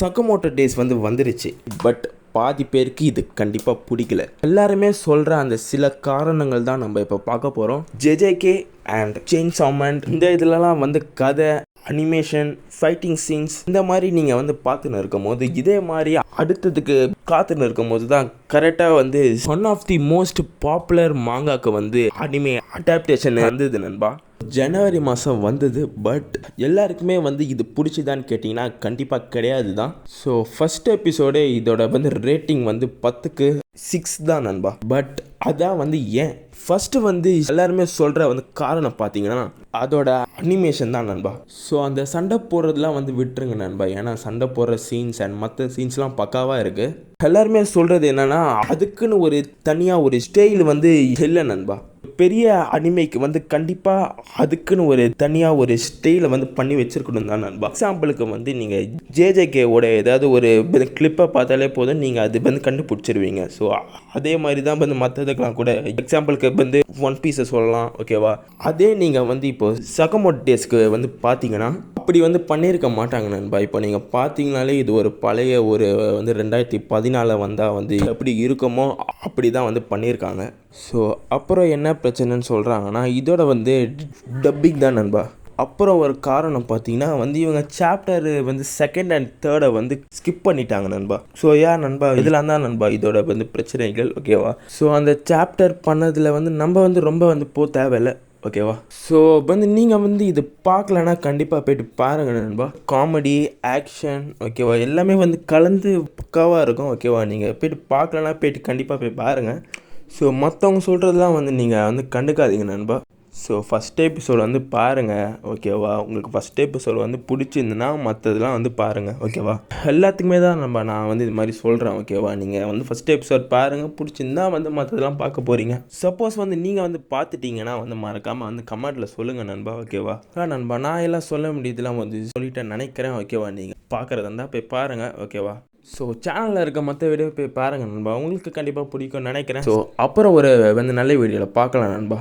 சகமோட்டோ days வந்துருச்சு. But பாதி பேருக்கு இது கண்டிப்பாக பிடிக்கல. எல்லாருமே சொல்கிற அந்த சில காரணங்கள் தான் நம்ம இப்போ பார்க்க போகிறோம். ஜேஜேகே அண்ட் செயின்சா மேன் இந்த இதுலலாம் கதை, அனிமேஷன், ஃபைட்டிங் சீன்ஸ் இந்த மாதிரி நீங்கள் பார்த்துன்னு இருக்கும் போது இதே மாதிரி அடுத்ததுக்கு காத்துன்னு இருக்கும் போது தான் கரெக்டாக one of the most popular மாங்காக்கு அனிமே அடாப்டேஷன் வந்தது நண்பா. ஜனவரி மாதம் வந்தது. பட் எல்லாருக்குமே இது பிடிச்சிதான்னு கேட்டிங்கன்னா கண்டிப்பாக கிடையாது தான். ஸோ ஃபஸ்ட் எபிசோடே இதோட ரேட்டிங் 10க்கு 6 தான் நண்பா. பட் அதான் ஏன் ஃபஸ்ட்டு எல்லாருமே சொல்கிற காரணம் பார்த்தீங்கன்னா அதோட அனிமேஷன் தான் நண்பா. ஸோ அந்த சண்டை போடுறதுலாம் விட்டுருங்க நண்பா. ஏன்னா சண்டை போடுற சீன்ஸ் அண்ட் மற்ற சீன்ஸ்லாம் பக்காவாக இருக்குது. எல்லாருமே சொல்கிறது என்னென்னா அதுக்குன்னு ஒரு தனியாக ஒரு ஸ்டைல் இல்லை நண்பா. பெரிய அனிமைக்கு கண்டிப்பாக அதுக்குன்னு ஒரு தனியாக ஒரு ஸ்டைலை பண்ணி வச்சுருக்கணும் தான் நண்பா. எக்ஸாம்பிளுக்கு நீங்கள் ஜேஜேகேவோட ஏதாவது ஒரு கிளிப்பை பார்த்தாலே போதும், நீங்கள் அது கண்டுபிடிச்சிருவீங்க. ஸோ அதே மாதிரி தான் மற்றதுக்கெலாம் கூட எக்ஸாம்பிளுக்கு ஒன் பீஸை சொல்லலாம். ஓகேவா? அதே நீங்கள் இப்போ சகமோட்டோ டேஸ்க்கு பார்த்தீங்கன்னா அப்படி பண்ணியிருக்க மாட்டாங்க நண்பா. இப்போ நீங்கள் பார்த்தீங்கனாலே இது ஒரு பழைய ஒரு 2014 வந்தால் எப்படி இருக்குமோ அப்படி தான் பண்ணியிருக்காங்க. ஸோ அப்புறம் என்ன பிரச்சனைன்னு சொல்கிறாங்கன்னா இதோட டப்பிங் தான் நண்பா. அப்புறம் ஒரு காரணம் பார்த்தீங்கன்னா இவங்க சாப்டர் செகண்ட் அண்ட் தேர்டை ஸ்கிப் பண்ணிட்டாங்க நண்பா. ஸோ ஏன் நண்பா இதெல்லாம் தான் நண்பா இதோட பிரச்சனைகள். ஓகேவா? ஸோ அந்த சாப்டர் பண்ணதில் நம்ம ரொம்ப போக தேவையில்லை. ஓகேவா? ஸோ நீங்கள் இது பார்க்கலன்னா கண்டிப்பாக போய்ட்டு பாருங்கள் நண்பா. காமெடி, ஆக்ஷன், ஓகேவா, எல்லாமே கலந்து பக்காவாக இருக்கும். ஓகேவா? நீங்கள் போய்ட்டு பார்க்கலன்னா போய்ட்டு கண்டிப்பாக போய் பாருங்கள். ஸோ மற்றவங்க சொல்கிறதுலாம் நீங்கள் கண்டுக்காதீங்க நண்பா. ஸோ ஃபஸ்ட் எபிசோடு பாருங்கள். ஓகேவா? உங்களுக்கு ஃபஸ்ட் எபிசோடு பிடிச்சிருந்துன்னா மற்றதெல்லாம் பாருங்கள். ஓகேவா? எல்லாத்துக்குமே தான் நான் இது மாதிரி சொல்கிறேன். ஓகேவா? நீங்கள் ஃபஸ்ட் எபிசோட் பாருங்கள், பிடிச்சிருந்தா மற்றதெல்லாம் பார்க்க போகிறீங்க. சப்போஸ் நீங்கள் பார்த்துட்டிங்கன்னா மறக்காமல் கமெண்ட்டில் சொல்லுங்கள் நண்பா. ஓகேவா? நண்பா நான் எல்லாம் சொல்ல முடியுதுலாம் சொல்லிட்டேன் நினைக்கிறேன். ஓகேவா? நீங்கள் பார்க்குறதா இருந்தால் போய் பாருங்கள். ஓகேவா? ஸோ சேனலில் இருக்க மற்ற வீடியோ போய் பாருங்கள் நண்பா. உங்களுக்கு கண்டிப்பாக பிடிக்கும்னு நினைக்கிறேன். ஸோ அப்புறம் ஒரு நல்ல வீடியோவில் பார்க்கலாம் நண்பா.